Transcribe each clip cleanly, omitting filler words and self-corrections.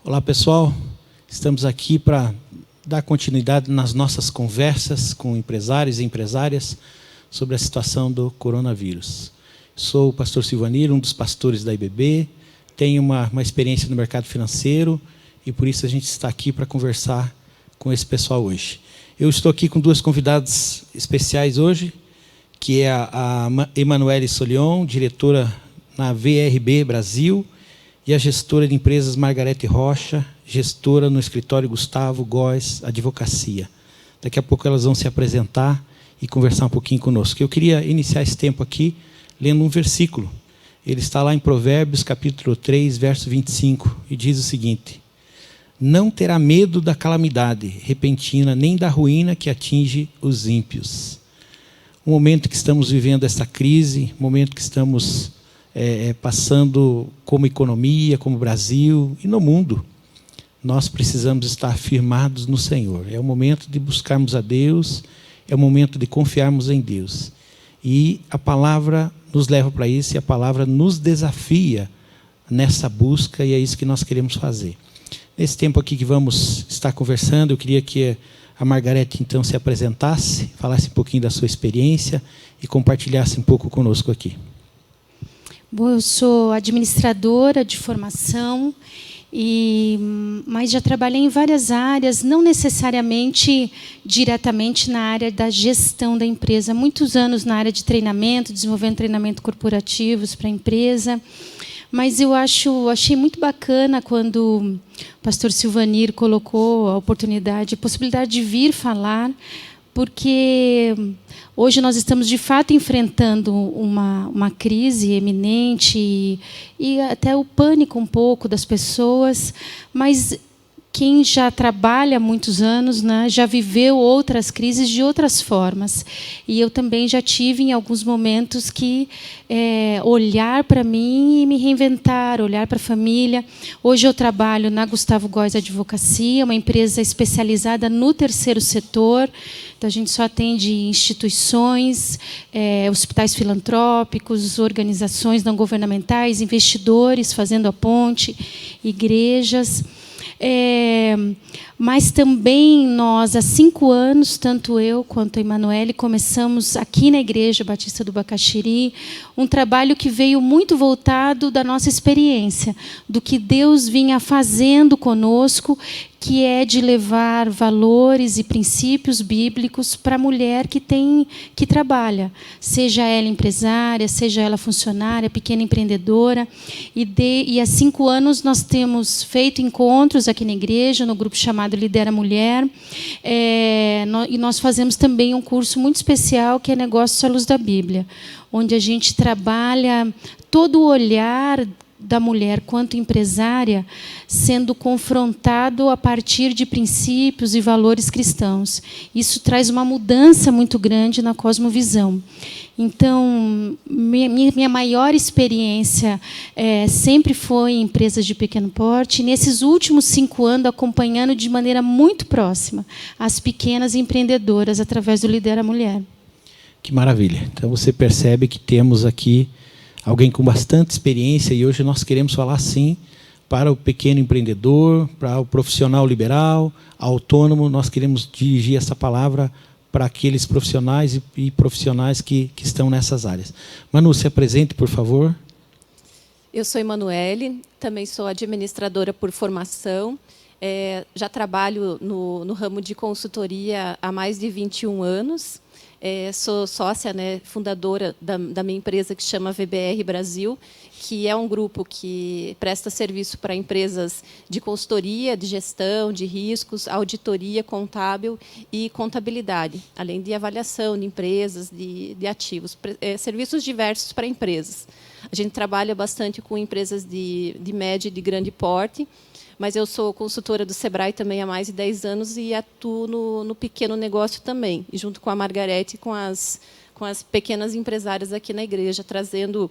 Olá, pessoal. Estamos aqui para dar continuidade nas nossas conversas com empresários e empresárias sobre a situação do coronavírus. Sou o pastor Silvanir, um dos pastores da IBB, tenho uma experiência no mercado financeiro e por isso a gente está aqui para conversar com esse pessoal hoje. Eu estou aqui com duas convidadas especiais hoje, que é a Emanuele Solion, diretora na VRB Brasil, e a gestora de empresas Margarete Rocha, gestora no escritório Gustavo Góes Advocacia. Daqui a pouco elas vão se apresentar e conversar um pouquinho conosco. Eu queria iniciar esse tempo aqui lendo um versículo. Ele está lá em Provérbios, capítulo 3, verso 25, e diz o seguinte: não terá medo da calamidade repentina, nem da ruína que atinge os ímpios. O momento que estamos vivendo essa crise, o momento que estamos passando como economia, como Brasil e no mundo, nós precisamos estar firmados no Senhor. É o momento de buscarmos a Deus, é o momento de confiarmos em Deus. E a palavra nos leva para isso, e a palavra nos desafia nessa busca, e é isso que nós queremos fazer. Nesse tempo aqui que vamos estar conversando, eu queria que a Margarete, então, se apresentasse, falasse um pouquinho da sua experiência e compartilhasse um pouco conosco aqui. Bom, eu sou administradora de formação, mas já trabalhei em várias áreas, não necessariamente diretamente na área da gestão da empresa. Muitos anos na área de treinamento, desenvolvendo treinamento corporativos para a empresa. Mas eu achei muito bacana quando o pastor Silvanir colocou a possibilidade de vir falar, porque hoje nós estamos, de fato, enfrentando uma crise eminente e até o pânico um pouco das pessoas, mas quem já trabalha há muitos anos, né, já viveu outras crises de outras formas. E eu também já tive, em alguns momentos, que olhar para mim e me reinventar, olhar para a família. Hoje eu trabalho na Gustavo Góes Advocacia, uma empresa especializada no terceiro setor. Então, a gente só atende instituições, hospitais filantrópicos, organizações não governamentais, investidores fazendo a ponte, igrejas. Mas também nós, há 5 anos, tanto eu quanto a Emanuele, começamos aqui na Igreja Batista do Bacaxiri um trabalho que veio muito voltado da nossa experiência, do que Deus vinha fazendo conosco, que é de levar valores e princípios bíblicos para a mulher que trabalha, seja ela empresária, seja ela funcionária, pequena empreendedora. E há 5 anos nós temos feito encontros aqui na igreja, no grupo chamado Lidera Mulher, e nós fazemos também um curso muito especial, que é Negócios à Luz da Bíblia, onde a gente trabalha todo o olhar da mulher quanto empresária sendo confrontado a partir de princípios e valores cristãos. Isso traz uma mudança muito grande na cosmovisão. Então, minha maior experiência sempre foi em empresas de pequeno porte. Nesses últimos 5 anos, acompanhando de maneira muito próxima as pequenas empreendedoras através do Lidera Mulher. Que maravilha. Então, você percebe que temos aqui alguém com bastante experiência, e hoje nós queremos falar, sim, para o pequeno empreendedor, para o profissional liberal, autônomo. Nós queremos dirigir essa palavra para aqueles profissionais e profissionais que estão nessas áreas. Manu, se apresente, por favor. Eu sou Emanuele, também sou administradora por formação. Já trabalho no ramo de consultoria há mais de 21 anos. Sou sócia, fundadora da minha empresa, que chama VBR Brasil, que é um grupo que presta serviço para empresas de consultoria, de gestão, de riscos, auditoria contábil e contabilidade, além de avaliação de empresas, de ativos, serviços diversos para empresas. A gente trabalha bastante com empresas de médio e de grande porte, mas eu sou consultora do Sebrae também há mais de 10 anos e atuo no pequeno negócio também, junto com a Margarete e com as pequenas empresárias aqui na igreja, trazendo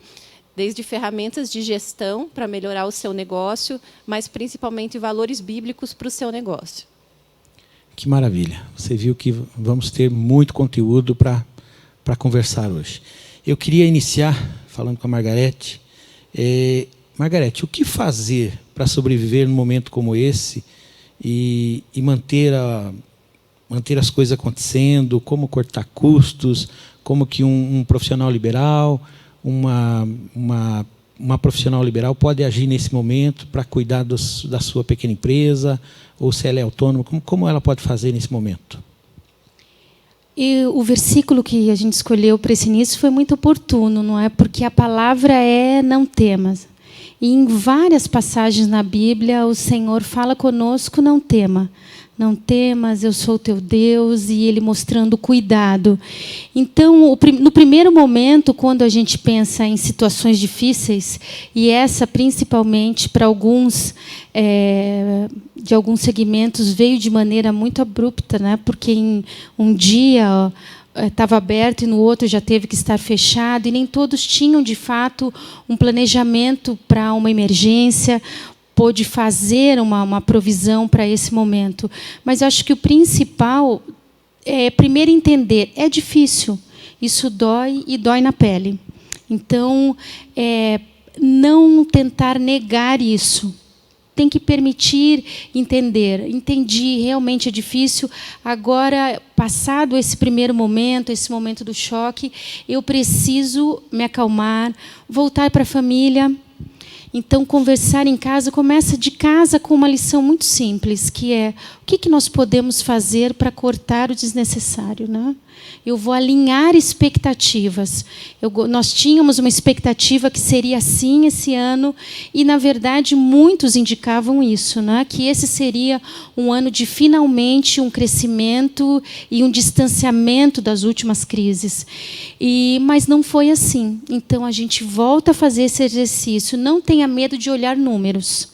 desde ferramentas de gestão para melhorar o seu negócio, mas principalmente valores bíblicos para o seu negócio. Que maravilha. Você viu que vamos ter muito conteúdo para conversar hoje. Eu queria iniciar falando com a Margarete, Margarete, o que fazer para sobreviver num momento como esse e manter as coisas acontecendo? Como cortar custos? Como que um profissional liberal, uma profissional liberal pode agir nesse momento para cuidar da sua pequena empresa? Ou se ela é autônoma, como ela pode fazer nesse momento? E o versículo que a gente escolheu para esse início foi muito oportuno, não é? Porque a palavra é não temas. E em várias passagens na Bíblia, o Senhor fala conosco, não tema. Não temas, eu sou o teu Deus, e Ele mostrando cuidado. Então, no primeiro momento, quando a gente pensa em situações difíceis, e essa principalmente para alguns, de alguns segmentos, veio de maneira muito abrupta, né? Porque em um dia estava aberto e no outro já teve que estar fechado, e nem todos tinham, de fato, um planejamento para uma emergência, pôde fazer uma provisão para esse momento. Mas acho que o principal é, primeiro, entender, é difícil, isso dói e dói na pele. Então, não tentar negar isso. Tem que permitir entender. Entendi, realmente é difícil. Agora, passado esse primeiro momento, esse momento do choque, eu preciso me acalmar, voltar para a família. Então, conversar em casa, começa de casa com uma lição muito simples, que é o que nós podemos fazer para cortar o desnecessário, né? Eu vou alinhar expectativas. Nós tínhamos uma expectativa que seria assim esse ano, e, na verdade, muitos indicavam isso, né? Que esse seria um ano de, finalmente, um crescimento e um distanciamento das últimas crises. Mas não foi assim. Então, a gente volta a fazer esse exercício. Não tenha medo de olhar números.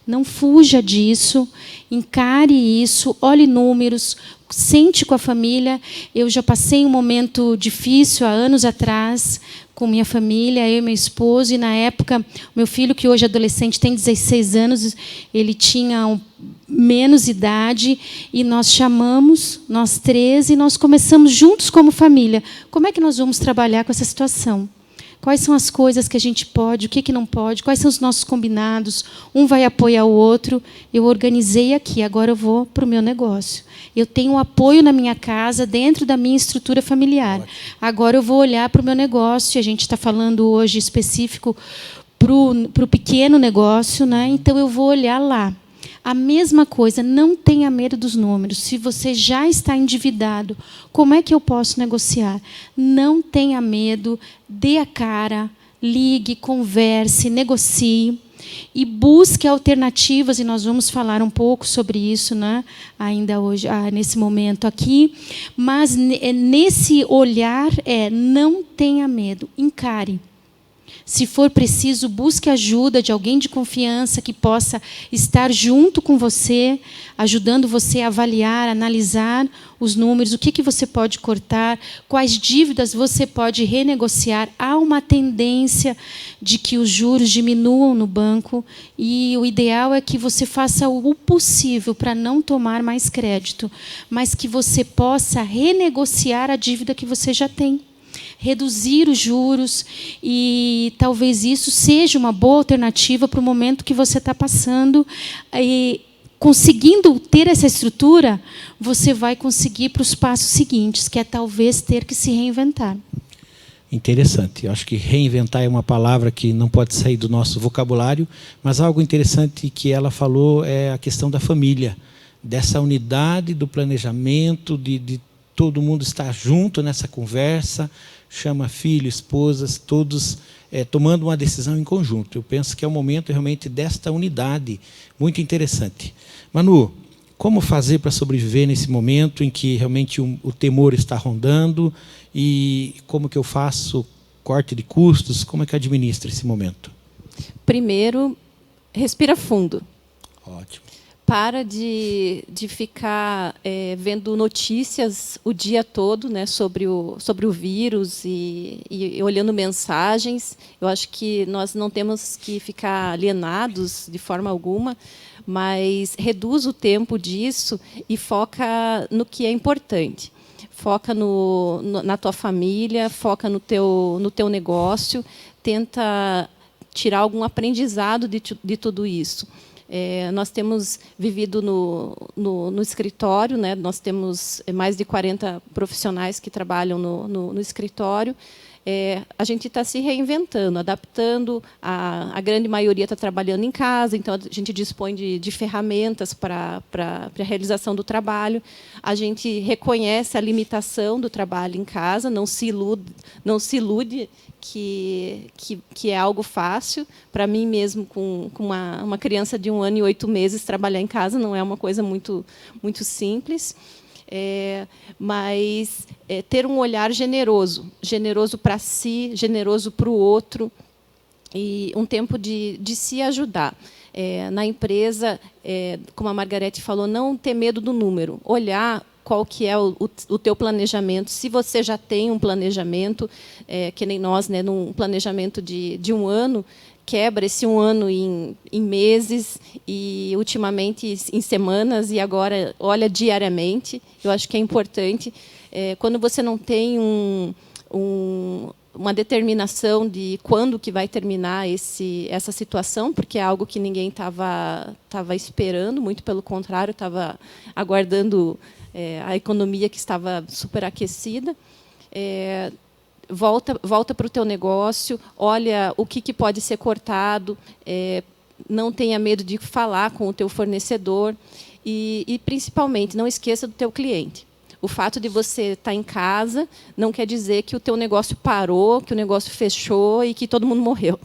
Não fuja disso, encare isso, olhe números, sente com a família. Eu já passei um momento difícil há anos atrás com minha família, eu e meu esposo, e na época, meu filho, que hoje é adolescente, tem 16 anos, ele tinha menos idade, e nós chamamos, nós três, e nós começamos juntos como família. Como é que nós vamos trabalhar com essa situação? Quais são as coisas que a gente pode, o que não pode, quais são os nossos combinados, um vai apoiar o outro. Eu organizei aqui, agora eu vou para o meu negócio. Eu tenho um apoio na minha casa, dentro da minha estrutura familiar. Agora eu vou olhar para o meu negócio, e a gente está falando hoje específico para o pequeno negócio, né? Então eu vou olhar lá. A mesma coisa, não tenha medo dos números. Se você já está endividado, como é que eu posso negociar? Não tenha medo, dê a cara, ligue, converse, negocie e busque alternativas, e nós vamos falar um pouco sobre isso, né? Ainda hoje, nesse momento aqui. Mas nesse olhar, não tenha medo, encare. Se for preciso, busque ajuda de alguém de confiança que possa estar junto com você, ajudando você a avaliar, analisar os números, o que você pode cortar, quais dívidas você pode renegociar. Há uma tendência de que os juros diminuam no banco, e o ideal é que você faça o possível para não tomar mais crédito, mas que você possa renegociar a dívida que você já tem. Reduzir os juros, e talvez isso seja uma boa alternativa para o momento que você está passando. E, conseguindo ter essa estrutura, você vai conseguir para os passos seguintes, que é talvez ter que se reinventar. Interessante. Eu acho que reinventar é uma palavra que não pode sair do nosso vocabulário, mas algo interessante que ela falou é a questão da família, dessa unidade, do planejamento, de todo mundo estar junto nessa conversa, chama filho, esposas, todos tomando uma decisão em conjunto. Eu penso que é o momento realmente desta unidade, muito interessante. Manu, como fazer para sobreviver nesse momento em que realmente o temor está rondando, e como que eu faço corte de custos, como é que administra esse momento? Primeiro, respira fundo. Ótimo. Para de ficar vendo notícias o dia todo, né, sobre o vírus e olhando mensagens. Eu acho que nós não temos que ficar alienados de forma alguma, mas reduz o tempo disso e foca no que é importante. Foca na tua família, foca no teu negócio, tenta tirar algum aprendizado de tudo isso. Nós temos vivido no escritório, né? Nós temos mais de 40 profissionais que trabalham no escritório. A gente está se reinventando, adaptando. A grande maioria está trabalhando em casa, então a gente dispõe de ferramentas para a realização do trabalho. A gente reconhece a limitação do trabalho em casa, não se ilude que é algo fácil. Para mim mesmo, com uma criança de 1 ano e 8 meses, trabalhar em casa não é uma coisa muito simples. Mas ter um olhar generoso para si, generoso para o outro, e um tempo de se ajudar. Na empresa, como a Margarete falou, não ter medo do número, olhar qual que é o teu planejamento. Se você já tem um planejamento, que nem nós, né, num planejamento de 1 ano, quebra esse 1 ano em meses e, ultimamente, em semanas, e agora olha diariamente. Eu acho que é importante. Quando você não tem uma determinação de quando que vai terminar essa situação, porque é algo que ninguém estava esperando, muito pelo contrário, estava aguardando a economia que estava superaquecida. Volta para o teu negócio, olha o que pode ser cortado, não tenha medo de falar com o teu fornecedor e, principalmente, não esqueça do teu cliente. O fato de você estar em casa não quer dizer que o teu negócio parou, que o negócio fechou e que todo mundo morreu.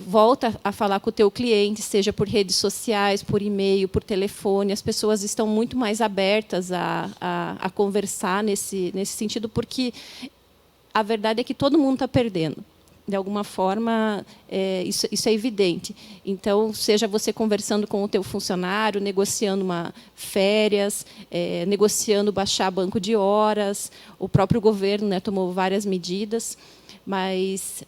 Volta a falar com o teu cliente, seja por redes sociais, por e-mail, por telefone. As pessoas estão muito mais abertas a conversar nesse sentido, porque a verdade é que todo mundo está perdendo. De alguma forma, isso é evidente. Então, seja você conversando com o teu funcionário, negociando férias, negociando baixar banco de horas. O próprio governo, né, tomou várias medidas. Mas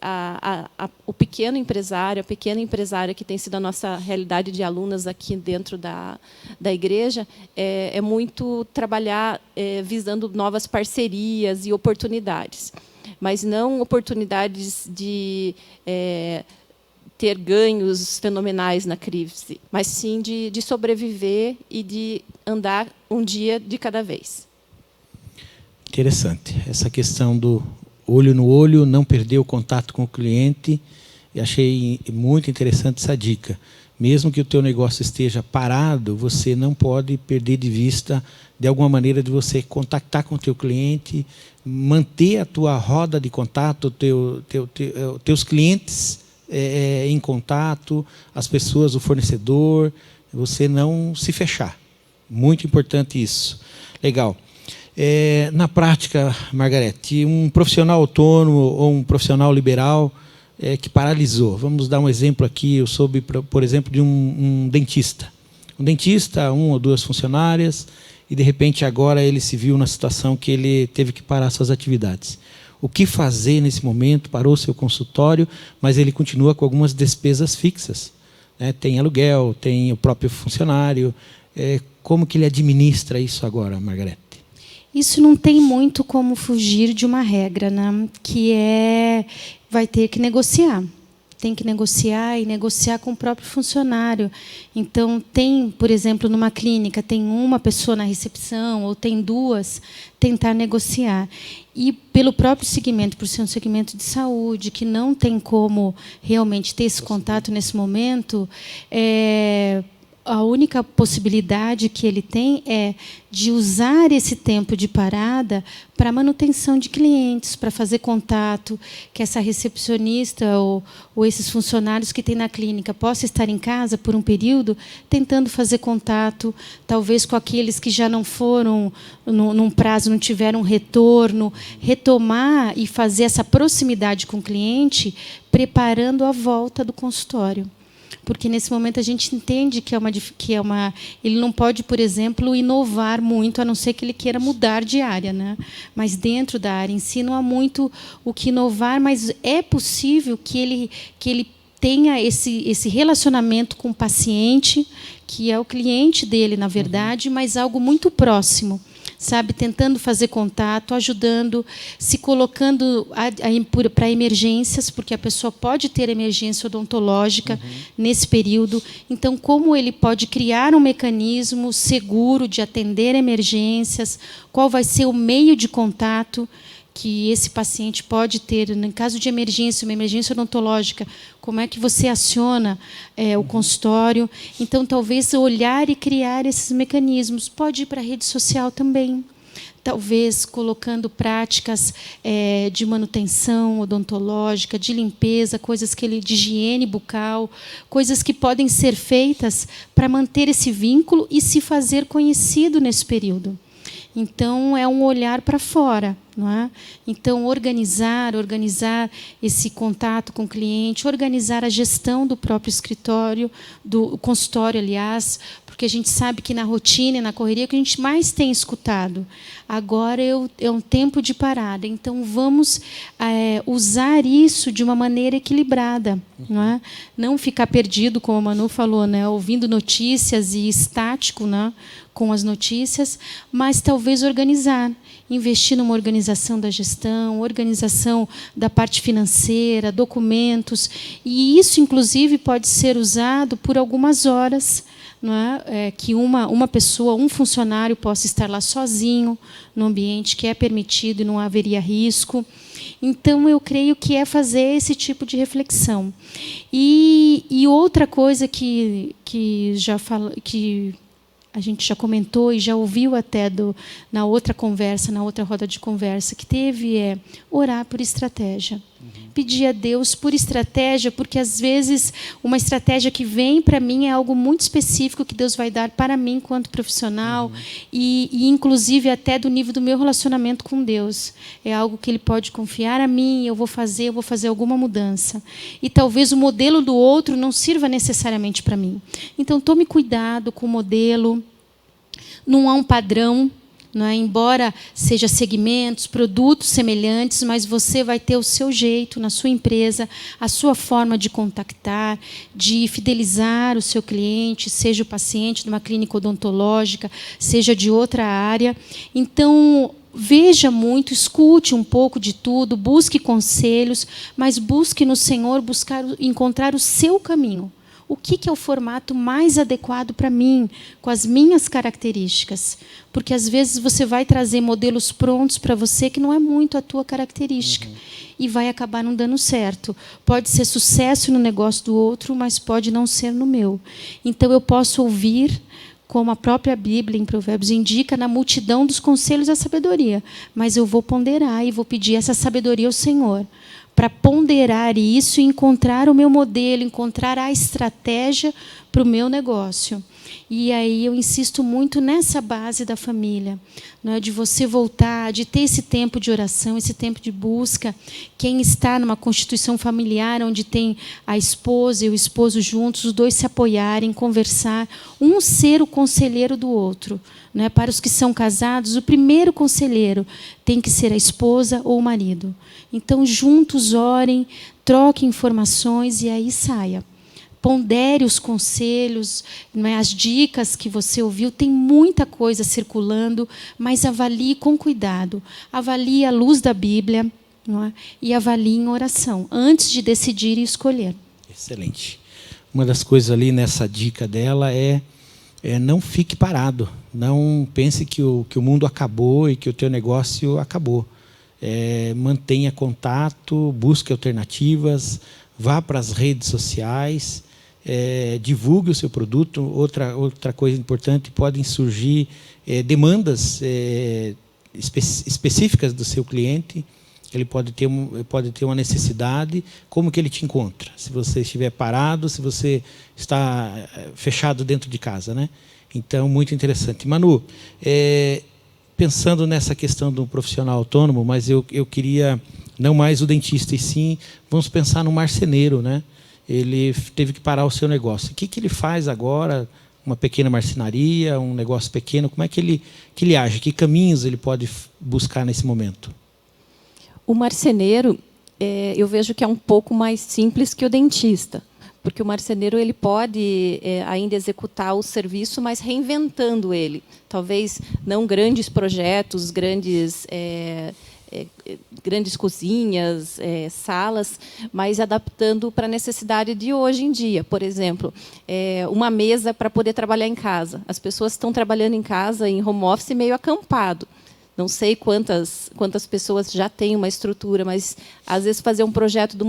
o pequeno empresário, a pequena empresária, que tem sido a nossa realidade de alunas aqui dentro da igreja, é muito trabalhar visando novas parcerias e oportunidades. Mas não oportunidades de ter ganhos fenomenais na crise, mas sim de sobreviver e de andar um dia de cada vez. Interessante. Essa questão do olho no olho, não perder o contato com o cliente. Eu achei muito interessante essa dica. Mesmo que o teu negócio esteja parado, você não pode perder de vista, de alguma maneira, de você contactar com o teu cliente, manter a tua roda de contato, teus clientes em contato, as pessoas, o fornecedor, você não se fechar. Muito importante isso. Legal. Na prática, Margarete, um profissional autônomo ou um profissional liberal que paralisou. Vamos dar um exemplo aqui. Eu soube, por exemplo, de um dentista. Um dentista, 1 ou 2 funcionárias, e, de repente, agora ele se viu na situação que ele teve que parar suas atividades. O que fazer nesse momento? Parou seu consultório, mas ele continua com algumas despesas fixas. Tem aluguel, tem o próprio funcionário. Como que ele administra isso agora, Margarete? Isso não tem muito como fugir de uma regra, né? Que vai ter que negociar. Tem que negociar e negociar com o próprio funcionário. Então, por exemplo, numa clínica, tem uma pessoa na recepção ou tem 2, tentar negociar. E pelo próprio segmento, por ser um segmento de saúde, que não tem como realmente ter esse contato nesse momento, a única possibilidade que ele tem é de usar esse tempo de parada para manutenção de clientes, para fazer contato, que essa recepcionista ou esses funcionários que tem na clínica possam estar em casa por um período, tentando fazer contato, talvez com aqueles que já não foram, num prazo, não tiveram retorno, retomar e fazer essa proximidade com o cliente, preparando a volta do consultório. Porque, nesse momento, a gente entende que ele não pode, por exemplo, inovar muito, a não ser que ele queira mudar de área, né? Mas, dentro da área em si, não há muito o que inovar, mas é possível que ele tenha esse relacionamento com o paciente, que é o cliente dele, na verdade, mas algo muito próximo. sabe, tentando fazer contato, ajudando, se colocando para emergências, porque a pessoa pode ter emergência odontológica nesse período. Então, como ele pode criar um mecanismo seguro de atender emergências, qual vai ser o meio de contato que esse paciente pode ter, em caso de emergência, uma emergência odontológica, como é que você aciona o consultório. Então, talvez olhar e criar esses mecanismos. Pode ir para a rede social também. Talvez colocando práticas de manutenção odontológica, de limpeza, coisas de higiene bucal, coisas que podem ser feitas para manter esse vínculo e se fazer conhecido nesse período. Então, é um olhar para fora. Não é? Então, organizar esse contato com o cliente, organizar a gestão do próprio escritório, do consultório, aliás, porque a gente sabe que na rotina e na correria que a gente mais tem escutado. Agora é um tempo de parada. Então, vamos usar isso de uma maneira equilibrada. Não é? Não ficar perdido, como a Manu falou, né? Ouvindo notícias e estático, né? Com as notícias, mas talvez organizar. Investir numa organização da gestão, organização da parte financeira, documentos. E isso, inclusive, pode ser usado por algumas horas, não é? Que uma pessoa, um funcionário possa estar lá sozinho, no ambiente que é permitido e não haveria risco. Então, eu creio que é fazer esse tipo de reflexão. E outra coisa que a gente já comentou e já ouviu até na outra conversa, na outra roda de conversa que teve, é orar por estratégia. Pedir a Deus por estratégia, porque, às vezes, uma estratégia que vem para mim é algo muito específico que Deus vai dar para mim enquanto profissional e, inclusive, até do nível do meu relacionamento com Deus. É algo que Ele pode confiar a mim, eu vou fazer alguma mudança. E talvez o modelo do outro não sirva necessariamente para mim. Então, tome cuidado com o modelo. Não há um padrão. Não é? Embora seja segmentos, produtos semelhantes, mas você vai ter o seu jeito na sua empresa, a sua forma de contactar, de fidelizar o seu cliente, seja o paciente de uma clínica odontológica, seja de outra área. Então, veja muito, escute um pouco de tudo, busque conselhos, mas busque no Senhor encontrar o seu caminho. O que é o formato mais adequado para mim, com as minhas características? Porque, às vezes, você vai trazer modelos prontos para você que não é muito a tua característica. E vai acabar não dando certo. Pode ser sucesso no negócio do outro, mas pode não ser no meu. Então, eu posso ouvir, como a própria Bíblia, em Provérbios, indica, na multidão dos conselhos a sabedoria. Mas eu vou ponderar e vou pedir essa sabedoria ao Senhor, para ponderar isso e encontrar o meu modelo, encontrar a estratégia para o meu negócio. E aí eu insisto muito nessa base da família, não é? De você voltar, de ter esse tempo de oração, esse tempo de busca. Quem está numa constituição familiar, onde tem a esposa e o esposo juntos, os dois se apoiarem, conversar, um ser o conselheiro do outro. Não é? Para os que são casados, o primeiro conselheiro tem que ser a esposa ou o marido. Então, juntos orem, troquem informações e aí saia. Pondere os conselhos, não é? As dicas que você ouviu. Tem muita coisa circulando, mas avalie com cuidado. Avalie à luz da Bíblia, não é? E avalie em oração, antes de decidir e escolher. Excelente. Uma das coisas ali nessa dica dela é não fique parado. Não pense que o mundo acabou e que o teu negócio acabou. Mantenha contato, busque alternativas, vá para as redes sociais, divulgue o seu produto. Outra coisa importante, podem surgir demandas específicas do seu cliente. Ele pode ter uma necessidade. Como que ele te encontra? Se você estiver parado, se você está fechado dentro de casa, né? Então, muito interessante. Manu, pensando nessa questão do profissional autônomo, mas eu queria, não mais o dentista, e sim, vamos pensar no marceneiro, né? Ele teve que parar o seu negócio. O que ele faz agora? Uma pequena marcenaria, um negócio pequeno, como é que ele age? Que caminhos ele pode buscar nesse momento? O marceneiro, eu vejo que é um pouco mais simples que o dentista, porque o marceneiro ele pode ainda executar o serviço, mas reinventando ele. Talvez não grandes projetos, grandes cozinhas, salas, mas adaptando para a necessidade de hoje em dia. Por exemplo, uma mesa para poder trabalhar em casa. As pessoas estão trabalhando em casa, em home office, meio acampado. Não sei quantas pessoas já têm uma estrutura, mas, às vezes, fazer um projeto de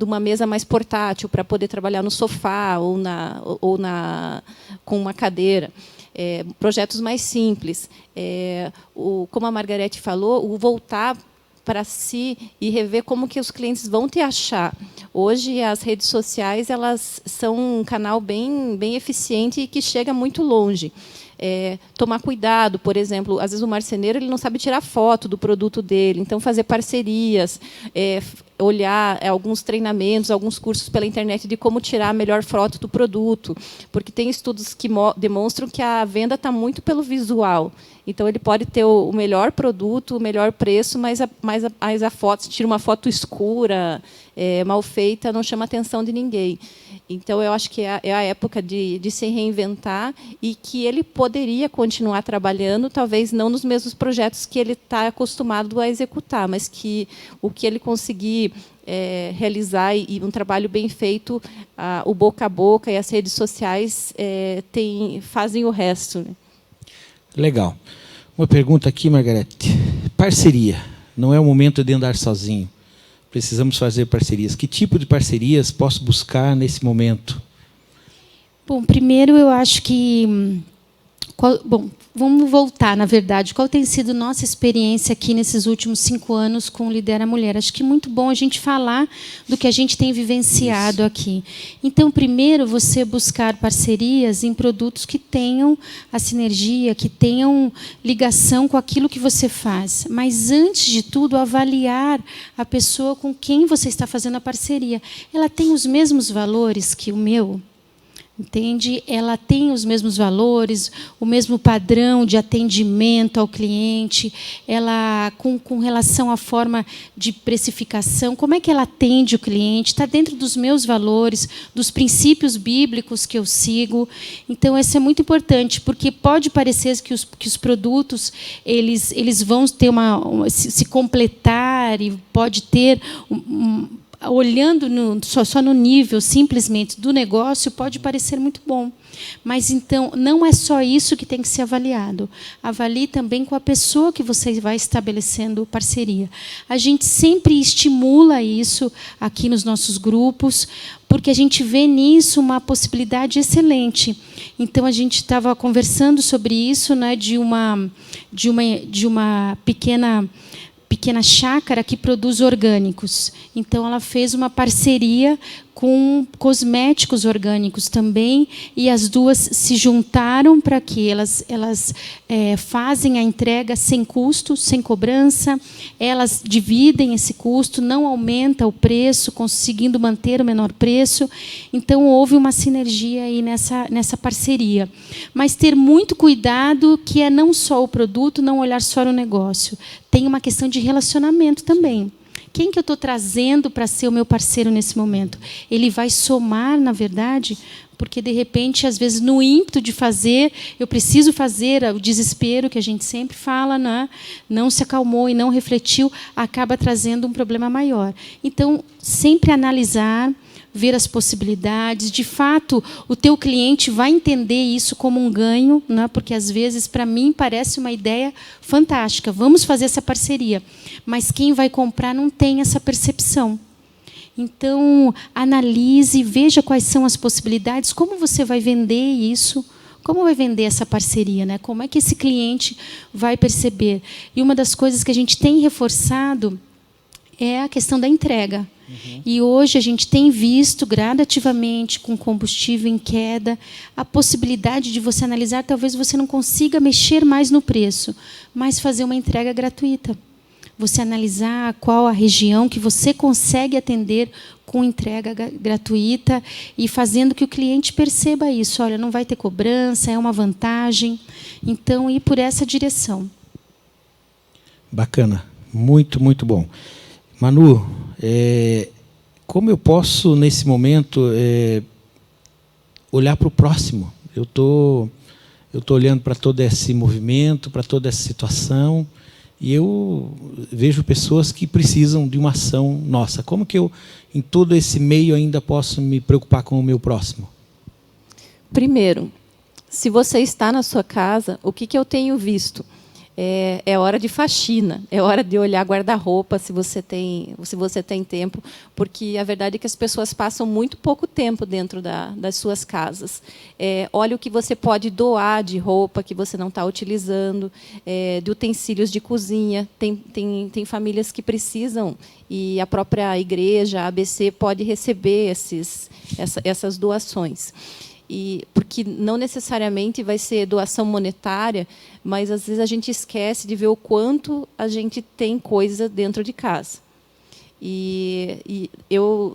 uma mesa mais portátil para poder trabalhar no sofá ou com uma cadeira. Projetos mais simples. Como a Margarete falou, o voltar para si e rever como que os clientes vão te achar. Hoje, as redes sociais elas são um canal bem eficiente e que chega muito longe. Tomar cuidado, por exemplo, às vezes o marceneiro ele não sabe tirar foto do produto dele, então fazer parcerias, olhar alguns treinamentos, alguns cursos pela internet de como tirar a melhor foto do produto, porque tem estudos que demonstram que a venda está muito pelo visual. Então ele pode ter o melhor produto, o melhor preço, mas a foto, se tira uma foto escura, mal feita, não chama a atenção de ninguém. Então, eu acho que é a época de se reinventar e que ele poderia continuar trabalhando, talvez não nos mesmos projetos que ele está acostumado a executar, mas que o que ele conseguir realizar e um trabalho bem feito, o boca a boca e as redes sociais fazem o resto. Né? Legal. Uma pergunta aqui, Margarete. Parceria. Não é o momento de andar sozinho. Precisamos fazer parcerias. Que tipo de parcerias posso buscar nesse momento? Bom, primeiro eu acho que... vamos voltar, na verdade. Qual tem sido nossa experiência aqui nesses últimos 5 anos com o Lidera Mulher? Acho que é muito bom a gente falar do que a gente tem vivenciado aqui. Então, primeiro, você buscar parcerias em produtos que tenham a sinergia, que tenham ligação com aquilo que você faz. Mas, antes de tudo, avaliar a pessoa com quem você está fazendo a parceria. Ela tem os mesmos valores que o meu? Entende? Ela tem os mesmos valores, o mesmo padrão de atendimento ao cliente, ela com relação à forma de precificação, como é que ela atende o cliente? Está dentro dos meus valores, dos princípios bíblicos que eu sigo. Então, isso é muito importante, porque pode parecer que os produtos eles vão ter se completar e pode ter olhando só no nível, simplesmente, do negócio, pode parecer muito bom. Mas, então, não é só isso que tem que ser avaliado. Avalie também com a pessoa que você vai estabelecendo parceria. A gente sempre estimula isso aqui nos nossos grupos, porque a gente vê nisso uma possibilidade excelente. Então, a gente estava conversando sobre isso, né, de uma pequena chácara que produz orgânicos. Então, ela fez uma parceria com cosméticos orgânicos também, e as duas se juntaram para que elas fazem a entrega sem custo, sem cobrança, elas dividem esse custo, não aumenta o preço, conseguindo manter o menor preço. Então, houve uma sinergia aí nessa parceria. Mas ter muito cuidado, que é não só o produto, não olhar só no negócio. Tem uma questão de relacionamento também. Quem que eu estou trazendo para ser o meu parceiro nesse momento? Ele vai somar, na verdade, porque, de repente, às vezes, no ímpeto de fazer, eu preciso fazer, o desespero que a gente sempre fala, né? Não se acalmou e não refletiu, acaba trazendo um problema maior. Então, sempre analisar, ver as possibilidades. De fato, o teu cliente vai entender isso como um ganho, né? Porque, às vezes, para mim, parece uma ideia fantástica. Vamos fazer essa parceria. Mas quem vai comprar não tem essa percepção. Então, analise, veja quais são as possibilidades, como você vai vender isso, como vai vender essa parceria, né? Como é que esse cliente vai perceber. E uma das coisas que a gente tem reforçado é a questão da entrega. E hoje a gente tem visto gradativamente, com combustível em queda, a possibilidade de você analisar, talvez você não consiga mexer mais no preço, mas fazer uma entrega gratuita. Você analisar qual a região que você consegue atender com entrega gratuita e fazendo que o cliente perceba isso. Olha, não vai ter cobrança, é uma vantagem. Então, ir por essa direção. Bacana. Muito, muito bom. Manu, como eu posso, nesse momento, olhar para o próximo. Eu tô olhando para todo esse movimento, para toda essa situação, e eu vejo pessoas que precisam de uma ação nossa. Como que eu, em todo esse meio, ainda posso me preocupar com o meu próximo? Primeiro, se você está na sua casa, o que eu tenho visto? É hora de faxina, é hora de olhar guarda-roupa, se você tem tempo, porque a verdade é que as pessoas passam muito pouco tempo dentro das suas casas. Olha o que você pode doar de roupa que você não está utilizando, de utensílios de cozinha. Tem famílias que precisam, e a própria igreja, a ABC, pode receber essas doações. Porque não necessariamente vai ser doação monetária, mas às vezes a gente esquece de ver o quanto a gente tem coisa dentro de casa.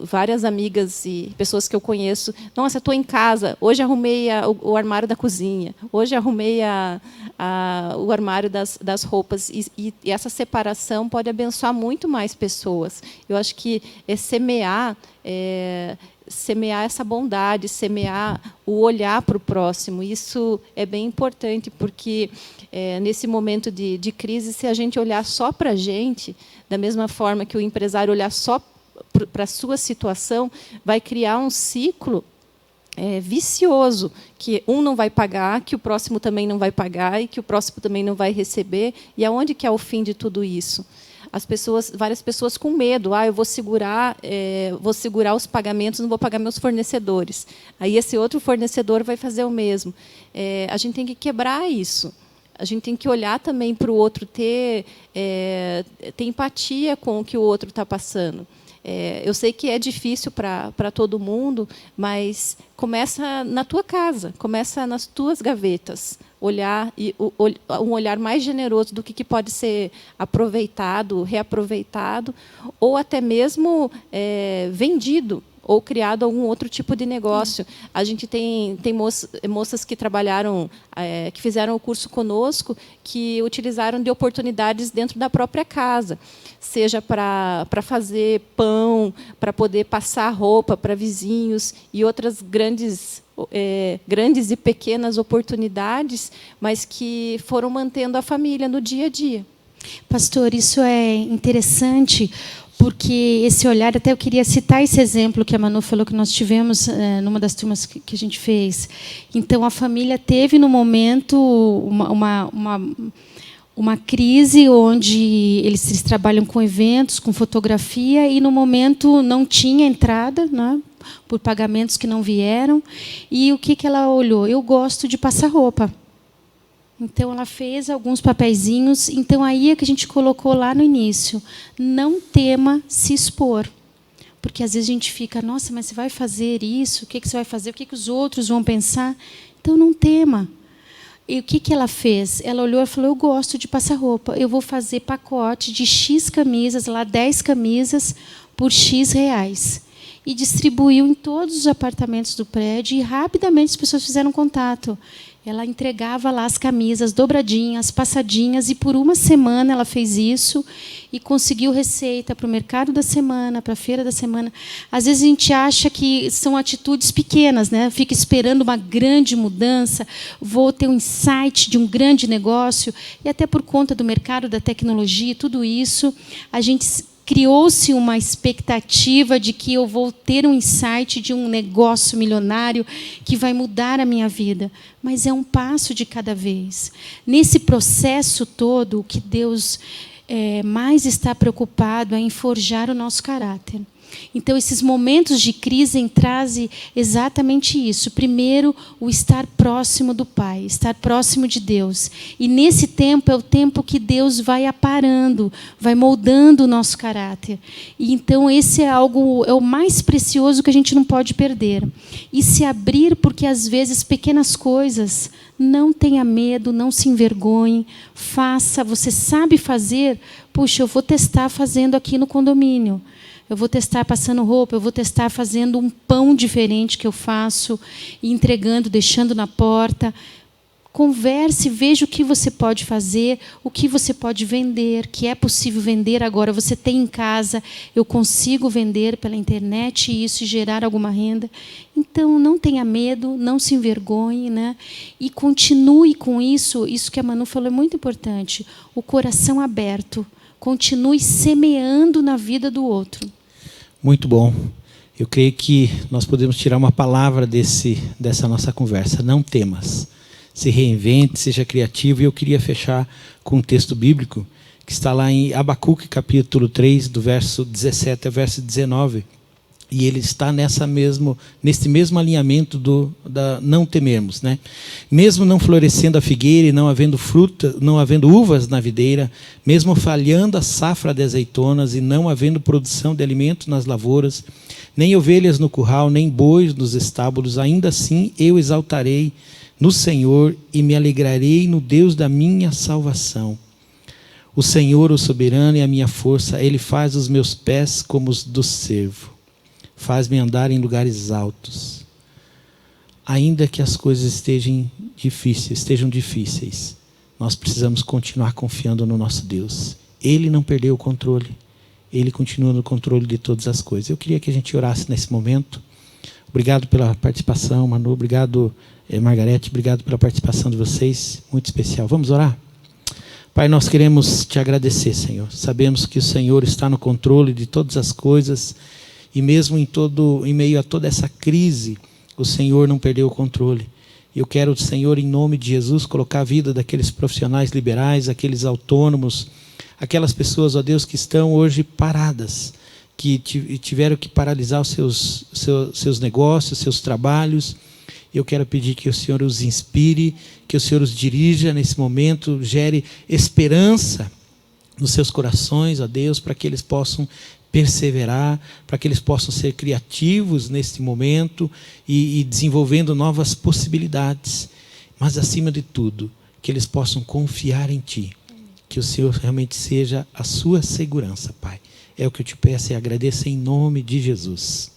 Várias amigas e pessoas que eu conheço, nossa, estou em casa, hoje arrumei o armário da cozinha, hoje arrumei o armário das roupas, e essa separação pode abençoar muito mais pessoas. Eu acho que semear essa bondade, semear o olhar para o próximo. Isso é bem importante, porque nesse momento de crise, se a gente olhar só para a gente, da mesma forma que o empresário olhar só para a sua situação, vai criar um ciclo vicioso, que um não vai pagar, que o próximo também não vai pagar, e que o próximo também não vai receber. E aonde que é o fim de tudo isso? Várias pessoas com medo. Eu vou segurar os pagamentos, não vou pagar meus fornecedores. Aí esse outro fornecedor vai fazer o mesmo. A gente tem que quebrar isso. A gente tem que olhar também para o outro, ter empatia com o que o outro está passando. Eu sei que é difícil para todo mundo, mas começa na tua casa, começa nas tuas gavetas. Um olhar mais generoso do que pode ser aproveitado, reaproveitado, ou até mesmo vendido, ou criado algum outro tipo de negócio. A gente tem moças que trabalharam, que fizeram o curso conosco, que utilizaram de oportunidades dentro da própria casa, seja para fazer pão, para poder passar roupa para vizinhos, e outras grandes e pequenas oportunidades, mas que foram mantendo a família no dia a dia. Pastor, isso é interessante, porque esse olhar, até eu queria citar esse exemplo que a Manu falou, que nós tivemos numa das turmas que a gente fez. Então, a família teve, no momento, uma crise onde eles trabalham com eventos, com fotografia, e, no momento, não tinha entrada, né, por pagamentos que não vieram. E o que ela olhou? Eu gosto de passar roupa. Então, ela fez alguns papeizinhos. Então, aí é que a gente colocou lá no início. Não tema se expor. Porque, às vezes, a gente fica, nossa, mas você vai fazer isso? O que você vai fazer? O que os outros vão pensar? Então, não tema. E o que ela fez? Ela olhou e falou, eu gosto de passar roupa. Eu vou fazer pacote de X camisas, lá 10 camisas, por X reais. E distribuiu em todos os apartamentos do prédio, e rapidamente as pessoas fizeram contato. Ela entregava lá as camisas dobradinhas, passadinhas, e por uma semana ela fez isso e conseguiu receita para o mercado da semana, para a feira da semana. Às vezes a gente acha que são atitudes pequenas, né? Fica esperando uma grande mudança, vou ter um insight de um grande negócio, e até por conta do mercado da tecnologia, tudo isso, a gente criou-se uma expectativa de que eu vou ter um insight de um negócio milionário que vai mudar a minha vida. Mas é um passo de cada vez. Nesse processo todo, o que Deus mais está preocupado é em forjar o nosso caráter. Então, esses momentos de crise trazem exatamente isso. Primeiro, o estar próximo do Pai, estar próximo de Deus. E, nesse tempo, é o tempo que Deus vai aparando, vai moldando o nosso caráter. E, então, esse é o mais precioso que a gente não pode perder. E se abrir, porque, às vezes, pequenas coisas, não tenha medo, não se envergonhe, faça. Você sabe fazer? Puxa, eu vou testar fazendo aqui no condomínio. Eu vou testar passando roupa, eu vou testar fazendo um pão diferente que eu faço, e entregando, deixando na porta. Converse, veja o que você pode fazer, o que você pode vender, que é possível vender agora. Você tem em casa, eu consigo vender pela internet isso e gerar alguma renda. Então, não tenha medo, não se envergonhe, né? E continue com isso. Isso que a Manu falou é muito importante. O coração aberto. Continue semeando na vida do outro. Muito bom. Eu creio que nós podemos tirar uma palavra dessa nossa conversa. Não temas. Se reinvente, seja criativo. E eu queria fechar com um texto bíblico que está lá em Abacuque, capítulo 3, do verso 17 ao verso 19. E ele está nesse mesmo alinhamento da não temermos, né? Mesmo não florescendo a figueira e não havendo fruta, não havendo uvas na videira, mesmo falhando a safra de azeitonas e não havendo produção de alimento nas lavouras, nem ovelhas no curral, nem bois nos estábulos, ainda assim eu exaltarei no Senhor e me alegrarei no Deus da minha salvação. O Senhor, o soberano, é a minha força. Ele faz os meus pés como os do cervo. Faz-me andar em lugares altos. Ainda que as coisas estejam difíceis, nós precisamos continuar confiando no nosso Deus. Ele não perdeu o controle. Ele continua no controle de todas as coisas. Eu queria que a gente orasse nesse momento. Obrigado pela participação, Manu. Obrigado, Margarete. Obrigado pela participação de vocês. Muito especial. Vamos orar? Pai, nós queremos te agradecer, Senhor. Sabemos que o Senhor está no controle de todas as coisas e mesmo em meio a toda essa crise, o Senhor não perdeu o controle. Eu quero, Senhor, em nome de Jesus, colocar a vida daqueles profissionais liberais, aqueles autônomos, aquelas pessoas, ó Deus, que estão hoje paradas, que tiveram que paralisar os seus negócios, seus trabalhos. Eu quero pedir que o Senhor os inspire, que o Senhor os dirija nesse momento, gere esperança nos seus corações, ó Deus, para que eles possam perseverar, para que eles possam ser criativos neste momento e desenvolvendo novas possibilidades. Mas, acima de tudo, que eles possam confiar em Ti, que o Senhor realmente seja a sua segurança, Pai. É o que eu te peço e agradeço em nome de Jesus.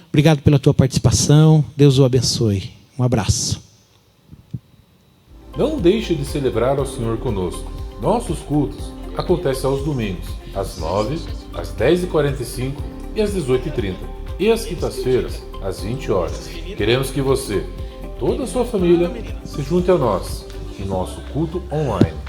Obrigado pela tua participação. Deus o abençoe. Um abraço. Não deixe de celebrar ao Senhor conosco. Nossos cultos acontecem aos domingos, às 9, às 10h45 e às 18h30. E às quintas-feiras, às 20 horas. Queremos que você e toda a sua família se junte a nós em nosso culto online.